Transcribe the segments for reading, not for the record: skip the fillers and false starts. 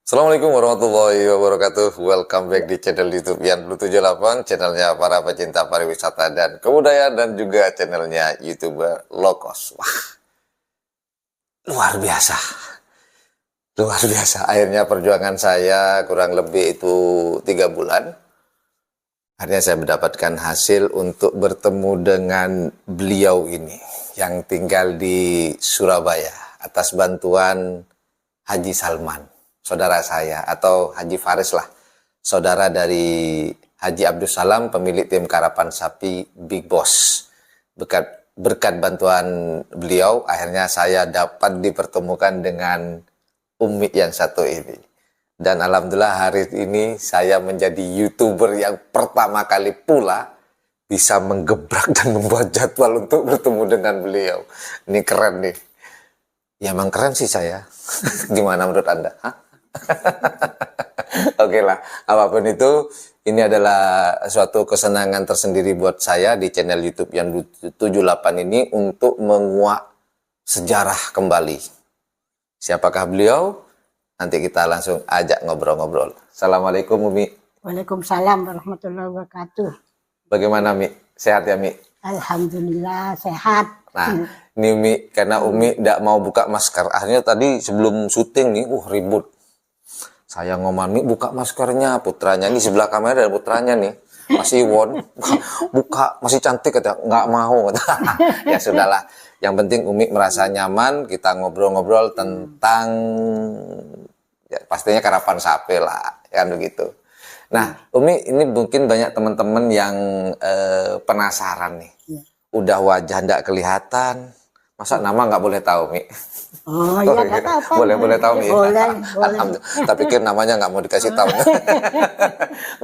Assalamualaikum warahmatullahi wabarakatuh. Welcome back di channel YouTube Yan Blue 78, channelnya para pecinta pariwisata dan kebudayaan, dan juga channelnya YouTuber low cost. Wah, luar biasa. Luar biasa. Akhirnya perjuangan saya kurang lebih itu 3 bulan. Akhirnya saya mendapatkan hasil untuk bertemu dengan beliau ini yang tinggal di Surabaya atas bantuan Haji Salman, saudara saya, atau Haji Faris lah, saudara dari Haji Abdul Salam, pemilik tim karapan sapi Big Boss. Berkat bantuan beliau, akhirnya saya dapat dipertemukan dengan Umi yang satu ini. Dan alhamdulillah hari ini saya menjadi YouTuber yang pertama kali pula bisa menggebrak dan membuat jadwal untuk bertemu dengan beliau. Ini keren nih. Ya emang keren sih saya. Gimana menurut Anda? Hah? Oke lah, apapun itu, ini adalah suatu kesenangan tersendiri buat saya di channel YouTube yang 78 ini untuk menguak sejarah kembali. Siapakah beliau? Nanti kita langsung ajak ngobrol-ngobrol. Assalamualaikum Umi. Waalaikumsalam warahmatullahi wabarakatuh. Bagaimana Mi? Sehat ya Mi? Alhamdulillah sehat. Nah, ini Umi, karena Umi tidak mau buka masker. Akhirnya tadi sebelum syuting nih, ribut. Saya ngomong, Mi buka maskernya, putranya. Ini sebelah kamera ada putranya nih. Masih Iwon, buka, masih cantik, kata, nggak mau. Ya sudahlah, yang penting Umi merasa nyaman, kita ngobrol-ngobrol tentang, ya, pastinya karapan sapi lah, kan begitu. Nah, Umi, ini mungkin banyak teman-teman yang penasaran nih. Udah wajah ndak kelihatan, masa nama nggak boleh tahu Mi? Oh iya, nggak apa-apa. Boleh tahu Mi? Boleh. Alhamdulillah. Tapi pikir namanya nggak mau dikasih tahu.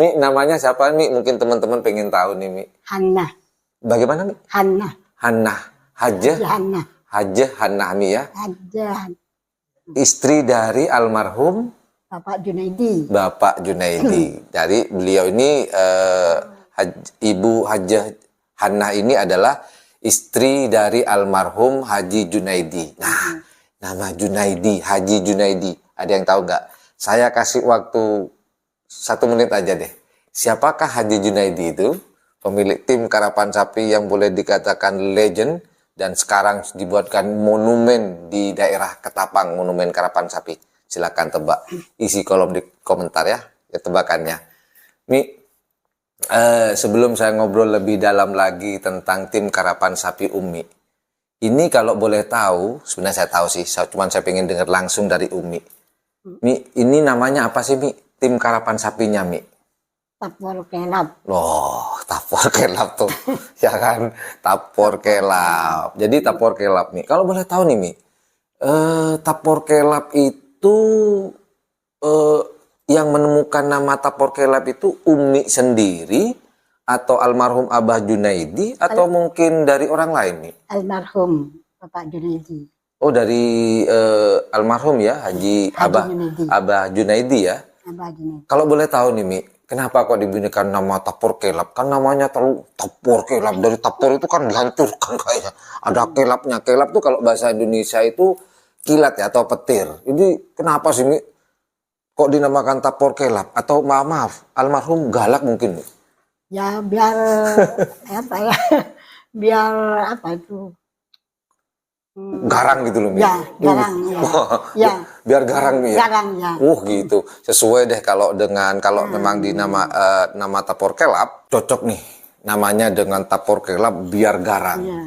Mi, namanya siapa Mi? Mungkin teman-teman pengen tahu nih Mi. Hanna. Bagaimana Mi? Hanna. Hanna. Hajah. Hanna. Hajah Hanna Mi ya. Hajah. Istri dari almarhum Bapak Junaidi. Bapak Junaidi. Dari beliau ini Ibu Hajah Hanna ini adalah istri dari almarhum Haji Junaidi. Nah, nama Junaidi, Haji Junaidi. Ada yang tahu nggak? Saya kasih waktu 1 menit aja deh. Siapakah Haji Junaidi itu? Pemilik tim karapan sapi yang boleh dikatakan legend dan sekarang dibuatkan monumen di daerah Ketapang, monumen karapan sapi. Silakan tebak. Isi kolom di komentar ya tebakannya. Mi, sebelum saya ngobrol lebih dalam lagi tentang tim karapan sapi Umi, ini kalau boleh tahu, sebenarnya saya tahu sih, cuman saya pengen dengar langsung dari Umi. Mi, ini namanya apa sih Mi? Tim karapan sapinya Mi? Tapor Kelab. Loh, Tapor Kelab tuh, ya kan? Tapor Kelab. Jadi Tapor Kelab Mi. Kalau boleh tahu nih Mi, Tapor Kelab itu yang menemukan nama Tapor Kelab itu Umi sendiri atau almarhum Abah Junaidi atau mungkin dari orang lain nih? Almarhum Bapak Junaidi. Oh, dari almarhum ya, Haji Abah Junaidi ya. Abah Junaidi. Kalau boleh tahu nih Mi, kenapa kok dibunyikan nama Tapor Kelab? Kan namanya terlalu Tapor Kelab, dari Tapor itu kan dihancurkan kayaknya. Ada kelapnya. Kelab tuh kalau bahasa Indonesia itu kilat ya atau petir. Ini kenapa sih Mi? Kok dinamakan Tapor Kelab? Atau maaf, almarhum galak mungkin? Ya biar apa ya? Biar apa itu? Garang gitu loh Mi. Ya, garang ya. Ya. Biar garang Mi ya. Garang ya. Gitu. Sesuai deh kalau memang di nama Tapor Kelab cocok nih. Namanya dengan Tapor Kelab biar garang. Ya.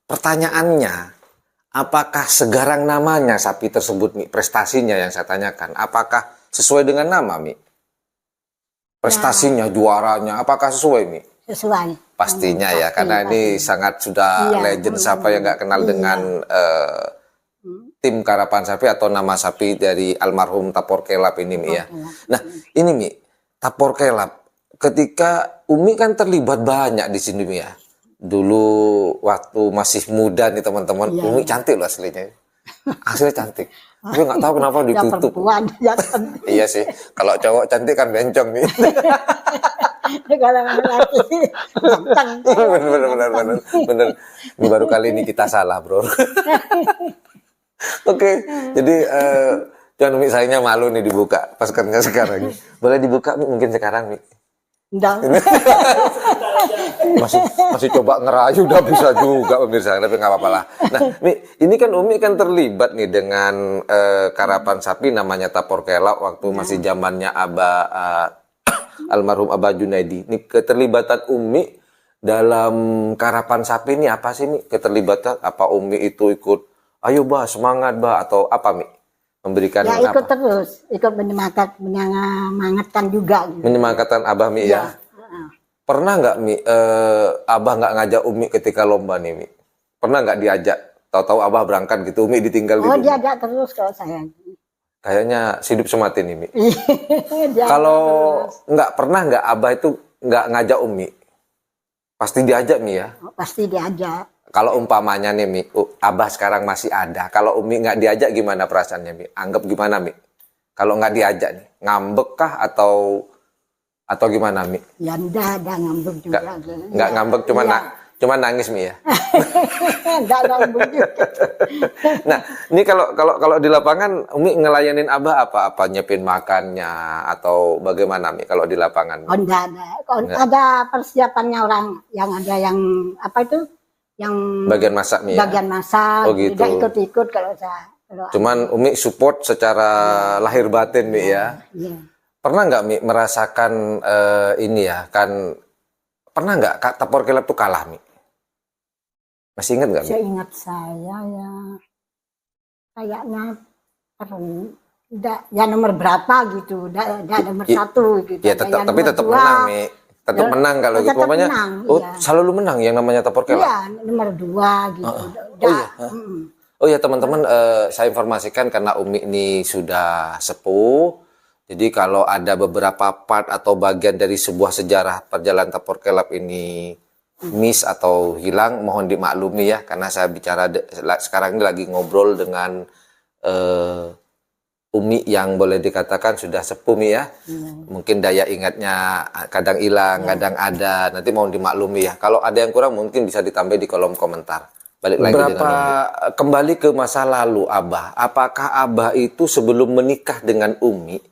Pertanyaannya, apakah segarang namanya sapi tersebut Mi? Prestasinya yang saya tanyakan. Apakah sesuai dengan nama Mi? Prestasinya, juaranya, apakah sesuai Mi? Sesuai. Pastinya ya, karena ini sangat sudah legend. Siapa yang nggak kenal dengan tim karapan sapi atau nama sapi dari almarhum Tapor Kelab ini Mi ya. Nah ini Mi, Tapor Kelab, ketika Umi kan terlibat banyak di sini Mi ya. Dulu waktu masih muda nih teman-teman, Umi cantik loh aslinya. Asli cantik. Gue nggak tahu kenapa ditutup. Ya Iya sih, kalau cowok cantik kan bencong nih. Kalau laki bener. Ini baru kali ini kita salah bro. Oke, jadi Jangan Umi, sayangnya malu nih dibuka maskernya sekarang. Boleh dibuka Mi, mungkin sekarang Mi. Enggak. Masih coba ngerayu, udah bisa juga pemirsa, tapi nggak apa-apa lah. Nah, Mi, ini kan Umi kan terlibat nih dengan karapan sapi namanya Tapor Kelap waktu masih zamannya almarhum Abah Junaidi. Ini keterlibatan Umi dalam karapan sapi ini apa sih Mi? Keterlibatan apa Umi itu ikut, ayo bah semangat bah, atau apa Mi? Memberikan Ya ikut apa? terus, ikut menyemangatkan juga. Gitu. Menyemangatkan Abah Mi ya. Pernah nggak Mi, Abah nggak ngajak Umi ketika lomba nih Mi? Pernah nggak diajak? Tahu-tahu Abah berangkat gitu, Umi ditinggal Oh gitu. diajak terus kalau saya. Kayaknya hidup semati nih Mi. Diajak Kalau terus. nggak pernah nggak Abah itu nggak ngajak Umi? Pasti diajak Mi ya. Oh, pasti diajak. Kalau umpamanya nih Mi, Abah sekarang masih ada. Kalau Umi nggak diajak gimana perasaannya Mi? Anggap gimana Mi? Kalau nggak diajak nih, ngambek kah atau gimana Mi? Ya enggak ada ngambek juga. Nggak ngambek, cuma nangis Mi ya. Enggak ngambek juga. Nah, ini kalau di lapangan Umi ngelayanin Abah apa nyiapin makannya atau bagaimana Mi kalau di lapangan? Oh enggak ada. Kalau ada persiapannya orang yang ada yang apa itu? Yang Bagian masak Mi ya. bagian masak. Oh, gitu. Tidak ikut-ikut kalau saya. Kalau Cuman Umi support secara lahir batin Mi ya. iya. Pernah nggak Mi merasakan ini ya kan, pernah nggak Kak Tapor Kelap tuh kalah Mi? Masih ingat nggak Mi? Saya ingat saya ya kayaknya ya nomor berapa gitu, udah nomor satu gitu. Ya Ada tetap, yang tapi nomor tetap dua. menang Mi. Tetap Ya, menang kalau gitu. tetap Pokoknya menang, iya. selalu menang yang namanya Tapor Kelap. Iya, nomor 2 gitu. iya. Oh ya teman-teman, saya informasikan karena Umi ini sudah sepuh, jadi kalau ada beberapa part atau bagian dari sebuah sejarah perjalanan Tapor Kelap ini miss atau hilang, mohon dimaklumi ya, karena saya bicara sekarang ini lagi ngobrol dengan Umi yang boleh dikatakan sudah sepuh Mi ya. Mungkin daya ingatnya kadang hilang, kadang ada, nanti mohon dimaklumi ya. Kalau ada yang kurang mungkin bisa ditambah di kolom komentar. Balik lagi kembali ke masa lalu Abah. Apakah Abah itu sebelum menikah dengan Umi,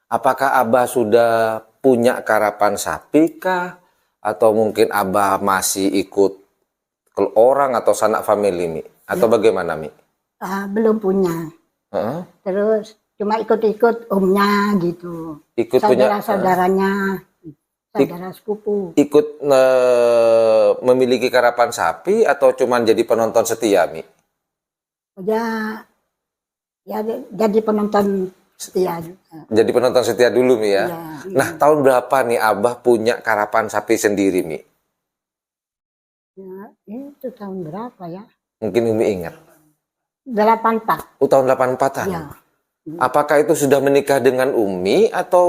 apakah Abah sudah punya karapan sapi kah? Atau mungkin Abah masih ikut ke orang atau sanak family Mi? Atau bagaimana Mi? Belum punya. Terus cuma ikut-ikut omnya gitu. Ikut punya Saudara-saudaranya, saudara sepupu. ikut memiliki karapan sapi atau cuman jadi penonton setia Mi? Ya jadi penonton setia juga. Jadi penonton setia dulu Mi ya. Iya. Nah, tahun berapa nih Abah punya karapan sapi sendiri Mi? Ya, itu tahun berapa ya? Mungkin Umi ingat. 84. Oh, tahun 84-an. Ya. Apakah itu sudah menikah dengan Umi atau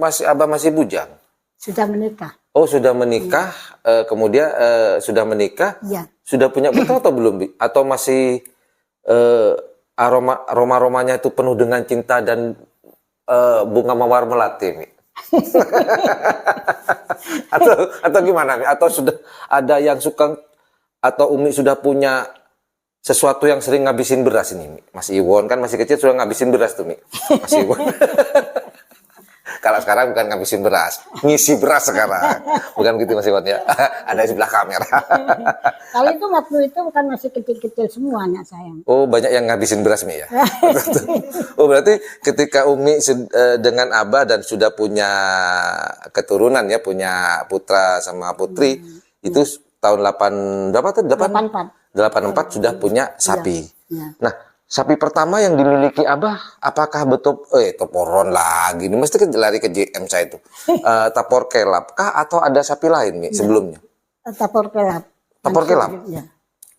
Abah masih bujang? Sudah menikah. Oh, sudah menikah, kemudian sudah menikah, Iya. sudah punya putra atau belum Bi? Atau masih aroma-aromanya itu penuh dengan cinta dan bunga mawar melati Mi? atau gimana Mi? Atau sudah ada yang suka, atau Umi sudah punya sesuatu yang sering ngabisin beras ini Mi? Mas Iwon kan masih kecil sudah ngabisin beras tuh Mi. Mas Iwon. Kalau sekarang bukan ngabisin beras, ngisi beras sekarang. Bukan gitu Mas Iwon ya. Ada di sebelah kamera. Kalau itu waktu itu bukan masih kecil-kecil semuanya sayang. Oh, banyak yang ngabisin beras Mi ya. Oh, berarti ketika Umi dengan Abah dan sudah punya keturunan ya, punya putra sama putri, itu tahun 8 berapa tuh? 84 sudah punya sapi. Iya. Nah, sapi pertama yang dimiliki Abah, apakah betul toporon lagi? Ini mesti lari ke JM saya itu. Tapor Kelap kah atau ada sapi lain Mi sebelumnya? Tapor Kelap. Tapor Kelap. Ya.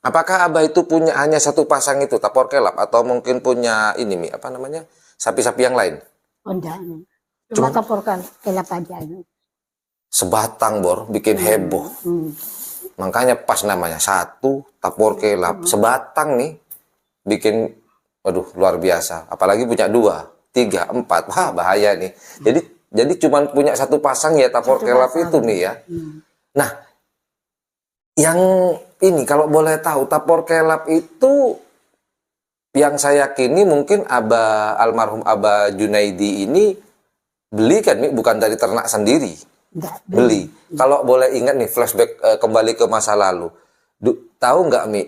Apakah Abah itu punya hanya satu pasang itu Tapor Kelap atau mungkin punya ini Mi, apa namanya? Sapi-sapi yang lain? Oh enggak. Cuma Tapor Kelap aja. Sebatang Bor, bikin heboh. Makanya pas namanya satu Tapor Kelap, sebatang nih bikin, waduh luar biasa. Apalagi punya 2, 3, 4, wah bahaya nih. Jadi cuma punya satu pasang ya Tapor Kelap itu nih ya. Nah, yang ini kalau boleh tahu Tapor Kelap itu yang saya yakini mungkin almarhum Abah Junaidi ini beli kan Mi, bukan dari ternak sendiri. Enggak, Beli. Kalau boleh ingat nih flashback kembali ke masa lalu. Tahu nggak Mi,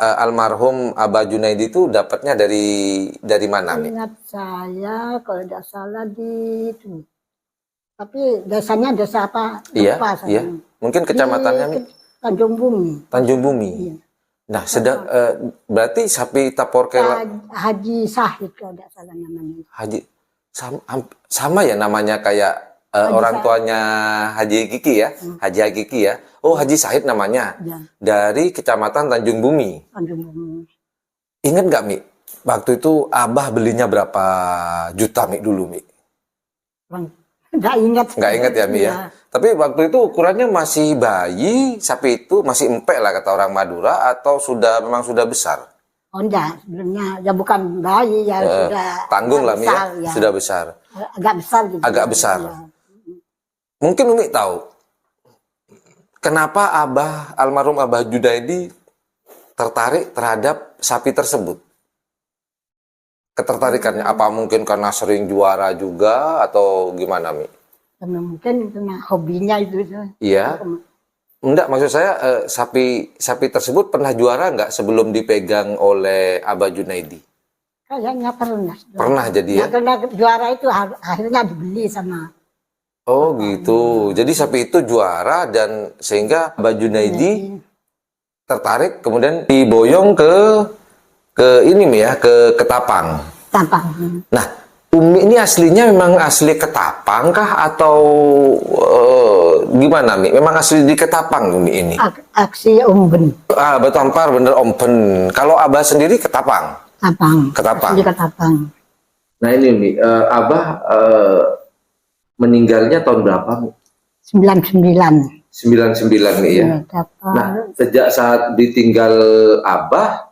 almarhum Abah Junaidi itu dapatnya dari mana Mi? Ingat saya kalau tidak salah di itu. Tapi desanya desa apa? Iya, Lupa saya. iya. Mungkin kecamatannya Mi? Tanjung Bumi. Tanjung Bumi. Iya. Nah, berarti sapi tapor kela Haji Sahid kalau tidak salah namanya. Haji sama ya namanya kayak orang tuanya Haji Kiki ya, Haji Hakiki ya. Oh, Haji Sahid namanya. Ya, Dari Kecamatan Tanjung Bumi. Tanjung Bumi. Ingat nggak Mi? Waktu itu Abah belinya berapa juta Mi dulu Mi? Nggak ingat. Nggak ingat ya Mi ya. Tapi waktu itu ukurannya masih bayi, sapi itu masih empek lah kata orang Madura, atau memang sudah besar? Oh enggak, sebelumnya ya bukan bayi ya sudah Tanggung lah Mi besar, ya, sudah besar. Agak besar gitu. Agak besar. Ya. Mungkin Umi tahu kenapa almarhum Abah Junaidi tertarik terhadap sapi tersebut? Ketertarikannya apa mungkin karena sering juara juga atau gimana Mi? Karena mungkin karena hobinya itu. Iya. Enggak, maksud saya sapi tersebut pernah juara nggak sebelum dipegang oleh Abah Junaidi? Kayaknya pernah. Pernah jadi ya? Karena juara itu akhirnya dibeli sama. Oh gitu. Jadi sapi itu juara dan sehingga Abah Junaidi tertarik kemudian diboyong ke ini Mi ya, ke Ketapang. Tampang. Nah, Umi ini aslinya memang asli Ketapang kah atau gimana Mi? Memang asli di Ketapang Umi ini? Aksi Umben. Betul ampar bener Ompen. Kalau Abah sendiri Ketapang? Tampang. Ketapang. Asli Ketapang. Nah ini Umi, Abah meninggalnya tahun berapa Mi? 99. 99 nih ya. Nah, sejak saat ditinggal Abah,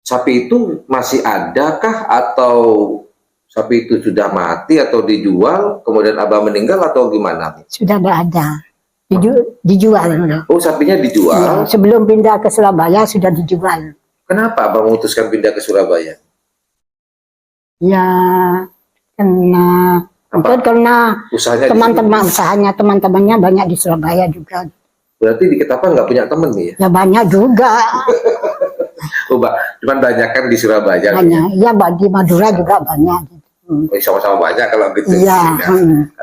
sapi itu masih adakah atau sapi itu sudah mati atau dijual, kemudian Abah meninggal atau gimana? Sudah tidak ada. Dijual. Oh, sapinya dijual? Ya, sebelum pindah ke Surabaya sudah dijual. Kenapa Abah memutuskan pindah ke Surabaya? Ya, karena teman-temannya banyak di Surabaya juga. Berarti di Ketapang nggak punya teman nih ya? Ya banyak juga. Oh, cuman banyak kan di Surabaya. Banyak. Ya, di Madura juga banyak. Sama-sama banyak kalau gitu. Iya.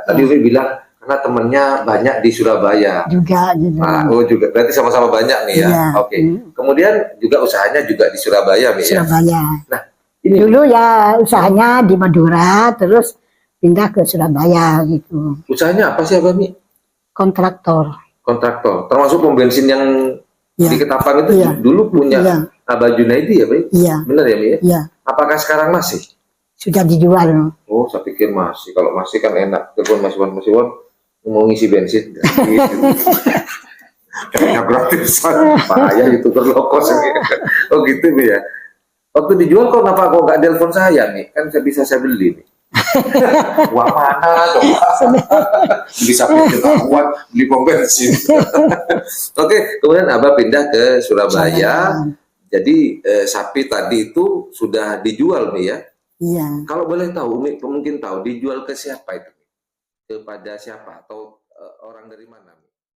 Tadi Umi bilang karena temennya banyak di Surabaya. Juga gitu. Juga. Berarti sama-sama banyak nih ya. Iya. Oke. Kemudian juga usahanya juga di Surabaya nih ya. Surabaya. Nah, ini dulu ya usahanya di Madura, terus pindah ke Surabaya gitu. Usahanya apa sih Abah Mi? Kontraktor. Termasuk pom bensin yang di Ketapang itu dulu punya Abah Junaidi ya, Pak? Iya. Benar ya, Mi? Iya. Apakah sekarang masih? Sudah dijual. Oh, saya pikir masih. Kalau masih kan enak. Telepon Mas Iwan mau ngisi bensin. Kayaknya gratisan. Bahaya itu berlokos. Oh gitu, Mi ya. Waktu dijual kok nggak telepon saya nih? Kan bisa saya beli nih. Uang mana dong? Bisa pinjam uang beli pom bensin. Oke, kemudian Abah pindah ke Surabaya. Jadi sapi tadi itu sudah dijual nih ya? Iya. Kalau boleh tahu, Umi mungkin tahu dijual ke siapa itu? Kepada siapa atau orang dari mana?